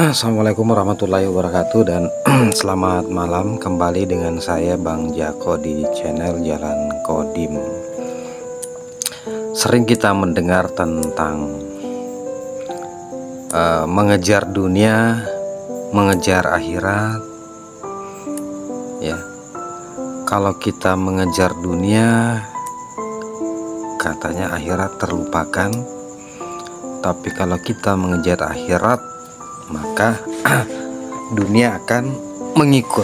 Assalamualaikum warahmatullahi wabarakatuh dan selamat malam kembali dengan saya Bang Jako di channel Jalan Kodim. Sering kita mendengar tentang mengejar dunia, mengejar akhirat. Ya, kalau kita mengejar dunia, katanya akhirat terlupakan. Tapi kalau kita mengejar akhirat, maka dunia akan mengikut.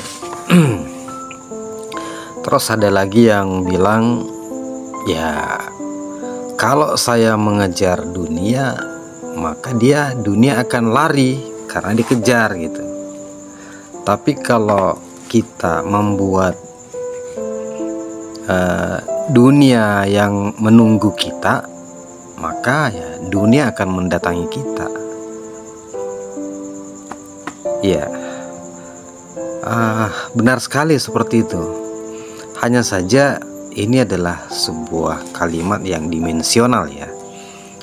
Terus ada lagi yang bilang, ya kalau saya mengejar dunia, maka dunia akan lari karena dikejar gitu. Tapi kalau kita membuat dunia yang menunggu kita, maka ya dunia akan mendatangi kita. Ya, benar sekali seperti itu. Hanya saja ini adalah sebuah kalimat yang dimensional ya,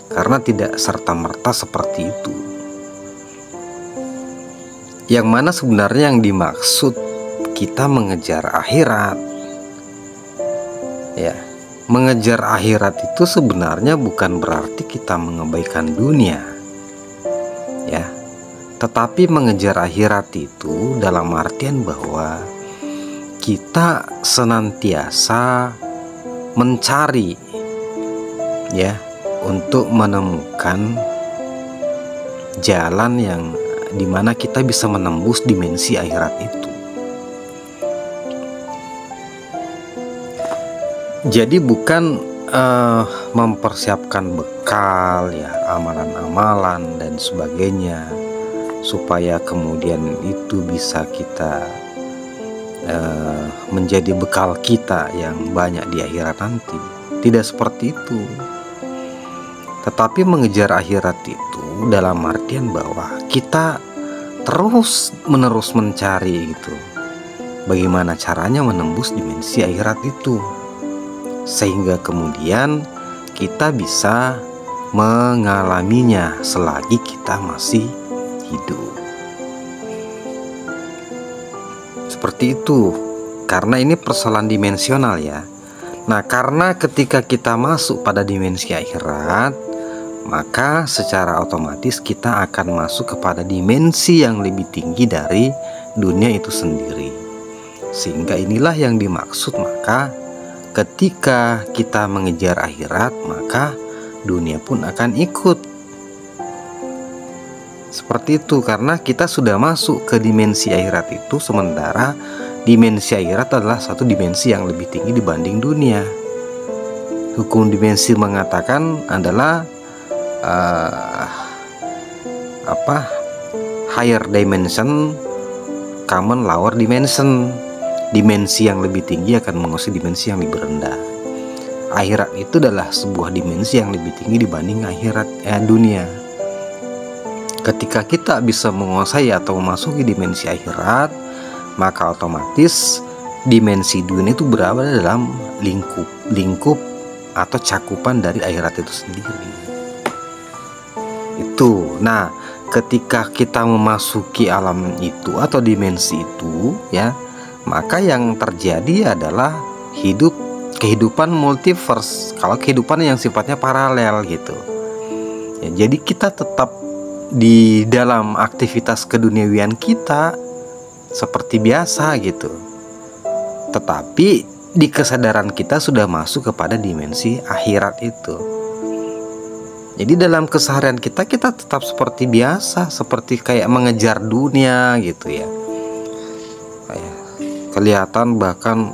karena tidak serta-merta seperti itu. Yang mana sebenarnya yang dimaksud kita mengejar akhirat. Ya, mengejar akhirat itu sebenarnya bukan berarti kita mengabaikan dunia. Ya, tetapi mengejar akhirat itu dalam artian bahwa kita senantiasa mencari ya untuk menemukan jalan yang dimana kita bisa menembus dimensi akhirat itu. Jadi bukan mempersiapkan bekal ya, amalan-amalan dan sebagainya, supaya kemudian itu bisa kita menjadi bekal kita yang banyak di akhirat nanti. Tidak seperti itu. Tetapi mengejar akhirat itu dalam artian bahwa kita terus menerus mencari gitu, bagaimana caranya menembus dimensi akhirat itu, sehingga kemudian kita bisa mengalaminya selagi kita masih hidup. Seperti itu, karena ini persoalan dimensional ya. Nah, karena ketika kita masuk pada dimensi akhirat, maka secara otomatis kita akan masuk kepada dimensi yang lebih tinggi dari dunia itu sendiri. Sehingga inilah yang dimaksud, maka ketika kita mengejar akhirat, maka dunia pun akan ikut. Seperti itu, karena kita sudah masuk ke dimensi akhirat itu, sementara dimensi akhirat adalah satu dimensi yang lebih tinggi dibanding dunia. Hukum dimensi mengatakan adalah higher dimension common lower dimension. Dimensi yang lebih tinggi akan menguasai dimensi yang lebih rendah. Akhirat itu adalah sebuah dimensi yang lebih tinggi dibanding dunia. Ketika kita bisa menguasai atau memasuki dimensi akhirat, maka otomatis dimensi dunia itu berada dalam lingkup atau cakupan dari akhirat itu sendiri. Itu. Nah, ketika kita memasuki alam itu atau dimensi itu ya, maka yang terjadi adalah kehidupan multiverse. Kalau kehidupan yang sifatnya paralel gitu ya, jadi kita tetap di dalam aktivitas keduniawian kita seperti biasa gitu, tetapi di kesadaran kita sudah masuk kepada dimensi akhirat itu. Jadi dalam keseharian kita tetap seperti biasa, seperti kayak mengejar dunia gitu ya. Kelihatan, bahkan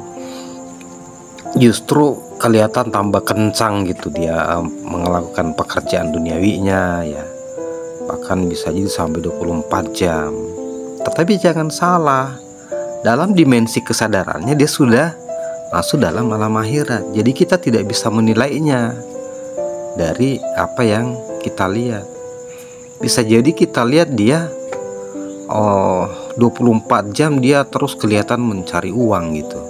justru kelihatan tambah kencang gitu dia melakukan pekerjaan duniawinya ya, bahkan bisa jadi sampai 24 jam. Tetapi jangan salah, dalam dimensi kesadarannya dia sudah masuk dalam alam akhirat. Jadi kita tidak bisa menilainya dari apa yang kita lihat. Bisa jadi kita lihat dia 24 jam dia terus kelihatan mencari uang gitu.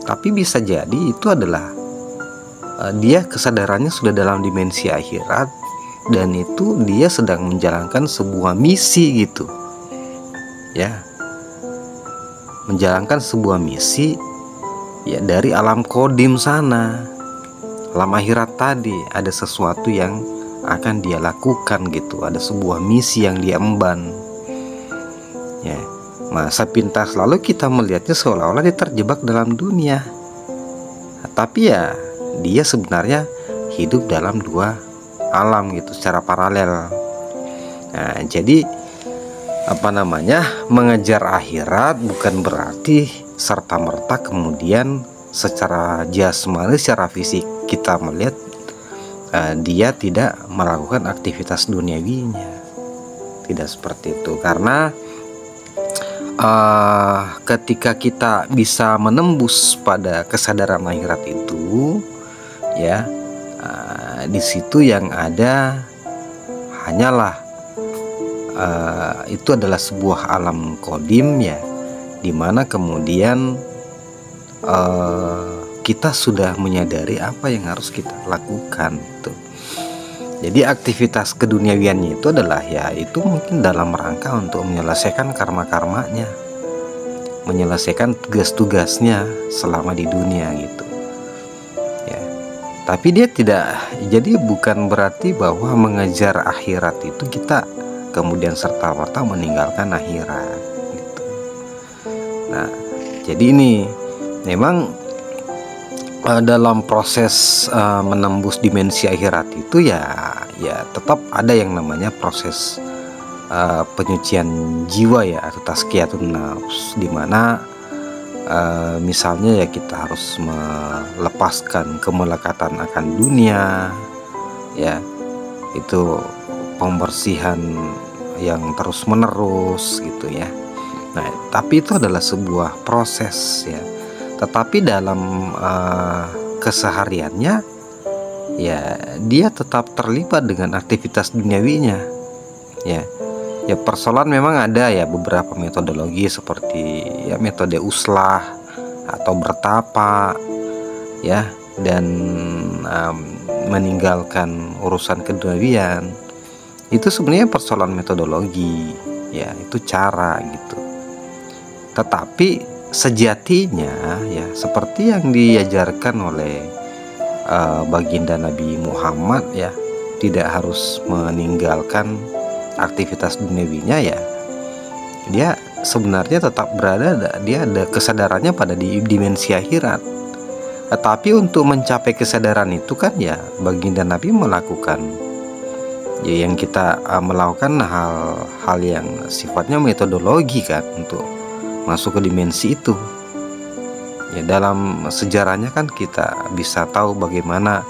Tapi bisa jadi itu adalah dia kesadarannya sudah dalam dimensi akhirat, dan itu dia sedang menjalankan sebuah misi gitu ya, menjalankan sebuah misi ya dari alam kodim sana, alam akhirat tadi. Ada sesuatu yang akan dia lakukan gitu, ada sebuah misi yang dia emban ya. Masa pintas lalu kita melihatnya seolah-olah dia terjebak dalam dunia, tapi ya dia sebenarnya hidup dalam dua alam gitu secara paralel. Nah, jadi mengejar akhirat bukan berarti serta-merta kemudian secara jasmani, secara fisik kita melihat dia tidak melakukan aktivitas duniawinya. Tidak seperti itu, karena ketika kita bisa menembus pada kesadaran akhirat itu ya, di situ yang ada hanyalah itu adalah sebuah alam kodim ya, dimana kemudian kita sudah menyadari apa yang harus kita lakukan gitu. Jadi aktivitas keduniawiannya itu adalah ya itu mungkin dalam rangka untuk menyelesaikan karma-karmanya, menyelesaikan tugas-tugasnya selama di dunia gitu ya. Tapi dia tidak, jadi bukan berarti bahwa mengejar akhirat itu kita kemudian serta-merta meninggalkan akhirat gitu. Nah, jadi ini memang dalam proses menembus dimensi akhirat itu ya tetap ada yang namanya proses penyucian jiwa ya, atau tazkiyatun nafs, dimana misalnya ya kita harus melepaskan kemelekatan akan dunia ya, itu pembersihan yang terus menerus gitu ya. Nah, tapi itu adalah sebuah proses ya. Tetapi dalam kesehariannya ya dia tetap terlibat dengan aktivitas duniawinya ya. Ya persoalan memang ada ya beberapa metodologi seperti ya metode uslah atau bertapa ya, dan meninggalkan urusan keduniawian. Itu sebenarnya persoalan metodologi ya, itu cara gitu. Tetapi sejatinya ya seperti yang diajarkan oleh baginda Nabi Muhammad ya, tidak harus meninggalkan aktivitas duniawinya ya, dia sebenarnya tetap berada, dia ada kesadarannya pada di dimensi akhirat. Tetapi untuk mencapai kesadaran itu kan ya baginda Nabi melakukan ya yang kita melakukan hal-hal yang sifatnya metodologi kan untuk masuk ke dimensi itu ya. Dalam sejarahnya kan kita bisa tahu bagaimana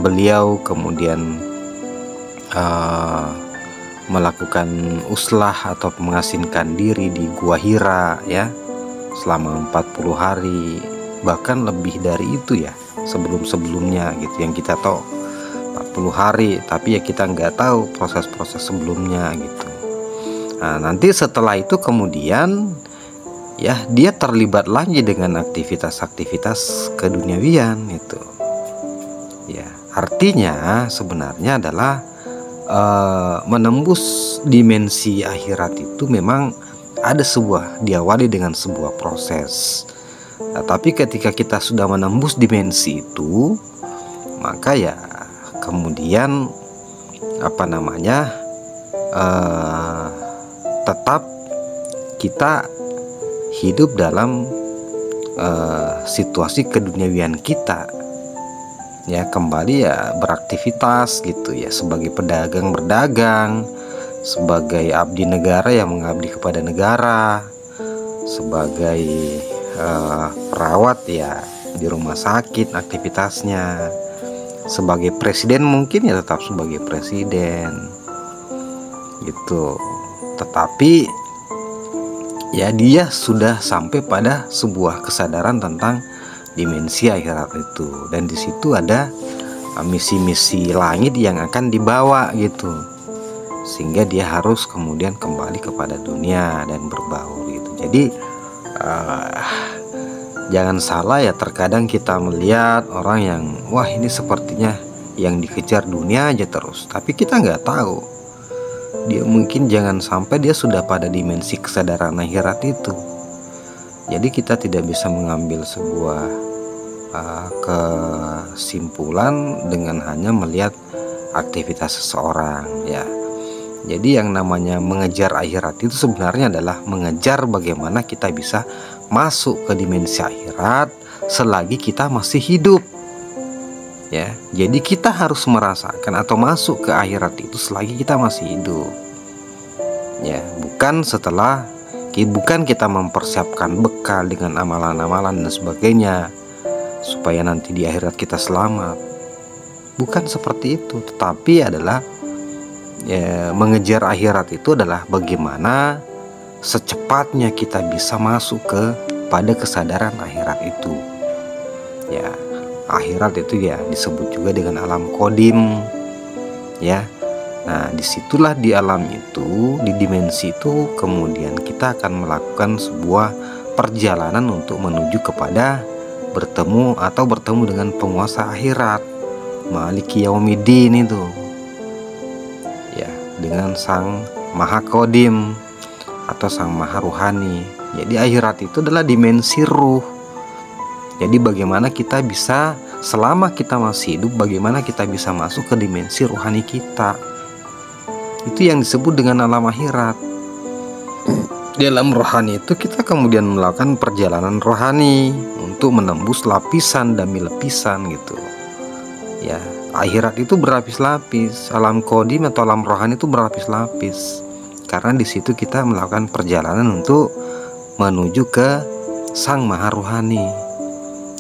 beliau kemudian melakukan uslah atau mengasingkan diri di Gua Hira ya selama 40 hari, bahkan lebih dari itu ya sebelum-sebelumnya gitu, yang kita tahu 40 hari, tapi ya kita nggak tahu proses-proses sebelumnya gitu. Nah, nanti setelah itu kemudian ya dia terlibat lagi dengan aktivitas-aktivitas keduniawian itu ya. Artinya sebenarnya adalah menembus dimensi akhirat itu memang ada diawali dengan sebuah proses. Nah, tapi ketika kita sudah menembus dimensi itu, maka ya kemudian tetap kita hidup dalam situasi keduniawian kita ya, kembali ya beraktivitas gitu ya, sebagai pedagang berdagang, sebagai abdi negara yang mengabdi kepada negara, sebagai perawat ya di rumah sakit aktivitasnya, sebagai presiden mungkin ya tetap sebagai presiden gitu. Tetapi ya dia sudah sampai pada sebuah kesadaran tentang dimensi akhirat itu, dan di situ ada misi-misi langit yang akan dibawa gitu, sehingga dia harus kemudian kembali kepada dunia dan berbaur gitu. Jadi jangan salah ya, terkadang kita melihat orang yang wah ini sepertinya yang dikejar dunia aja terus, tapi kita nggak tahu dia mungkin jangan sampai dia sudah pada dimensi kesadaran akhirat itu. Jadi kita tidak bisa mengambil sebuah kesimpulan dengan hanya melihat aktivitas seseorang ya. Jadi yang namanya mengejar akhirat itu sebenarnya adalah mengejar bagaimana kita bisa masuk ke dimensi akhirat selagi kita masih hidup ya. Jadi kita harus merasakan atau masuk ke akhirat itu selagi kita masih hidup ya, bukan kita mempersiapkan bekal dengan amalan-amalan dan sebagainya supaya nanti di akhirat kita selamat. Bukan seperti itu, tetapi adalah ya, mengejar akhirat itu adalah bagaimana secepatnya kita bisa masuk pada kesadaran akhirat itu ya. Akhirat itu ya disebut juga dengan alam kodim ya. Nah disitulah di alam itu, di dimensi itu, kemudian kita akan melakukan sebuah perjalanan untuk menuju kepada bertemu dengan penguasa akhirat, Maliki Yaumiddin itu ya, dengan Sang Maha Kodim atau Sang Maha Ruhani. Jadi akhirat itu adalah dimensi ruh. Jadi bagaimana kita bisa, selama kita masih hidup, bagaimana kita bisa masuk ke dimensi rohani kita. Itu yang disebut dengan alam akhirat. Di alam rohani itu kita kemudian melakukan perjalanan rohani untuk menembus lapisan demi lapisan gitu ya. Akhirat itu berlapis-lapis, alam kodim atau alam rohani itu berlapis-lapis, karena di situ kita melakukan perjalanan untuk menuju ke Sang Maha Ruhani.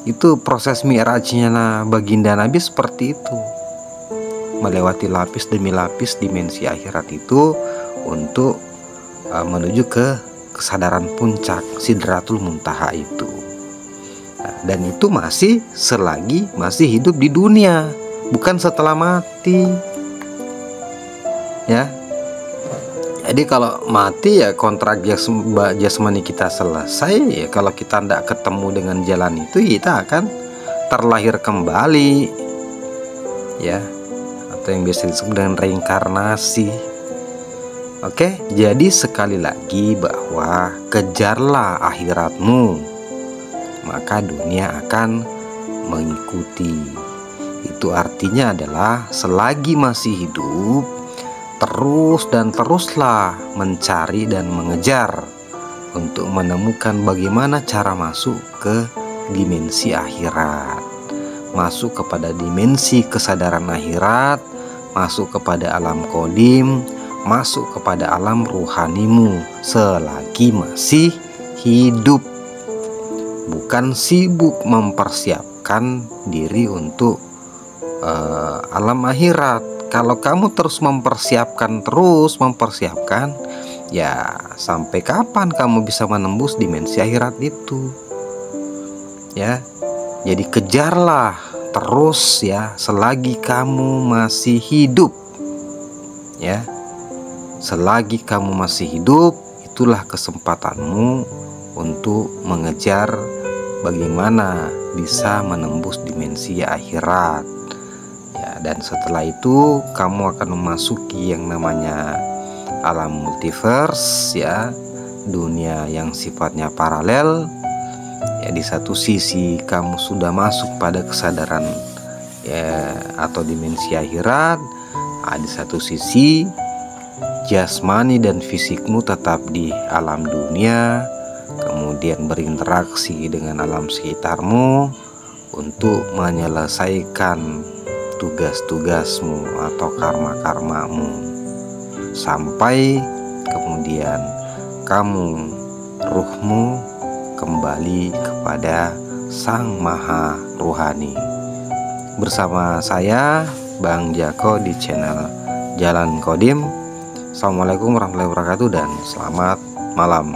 Itu proses mi'rajnya lah baginda Nabi seperti itu, melewati lapis demi lapis dimensi akhirat itu untuk menuju ke kesadaran puncak Sidratul Muntaha itu. Nah, dan itu masih selagi masih hidup di dunia, bukan setelah mati ya. Jadi kalau mati ya kontrak jasmani kita selesai ya. Kalau kita tidak ketemu dengan jalan itu, kita akan terlahir kembali ya, atau yang biasa disebut dengan reinkarnasi. Oke, jadi sekali lagi bahwa kejarlah akhiratmu, maka dunia akan mengikuti. Itu artinya adalah selagi masih hidup, terus dan teruslah mencari dan mengejar untuk menemukan bagaimana cara masuk ke dimensi akhirat, masuk kepada dimensi kesadaran akhirat, masuk kepada alam kodim, masuk kepada alam ruhanimu selagi masih hidup. Bukan sibuk mempersiapkan diri untuk alam akhirat. Kalau kamu terus mempersiapkan, ya sampai kapan kamu bisa menembus dimensi akhirat itu ya. Jadi kejarlah terus ya selagi kamu masih hidup ya. Selagi kamu masih hidup, itulah kesempatanmu untuk mengejar bagaimana bisa menembus dimensi akhirat ya. Dan setelah itu kamu akan memasuki yang namanya alam multiverse ya, dunia yang sifatnya paralel ya. Di satu sisi kamu sudah masuk pada kesadaran ya, atau dimensi akhirat. Di satu sisi jasmani dan fisikmu tetap di alam dunia, kemudian berinteraksi dengan alam sekitarmu untuk menyelesaikan tugas-tugasmu atau karma-karmamu, sampai kemudian ruhmu kembali kepada Sang Maha Ruhani. Bersama saya Bang Jako di channel Jalan Kodim. Assalamualaikum warahmatullahi wabarakatuh dan selamat malam.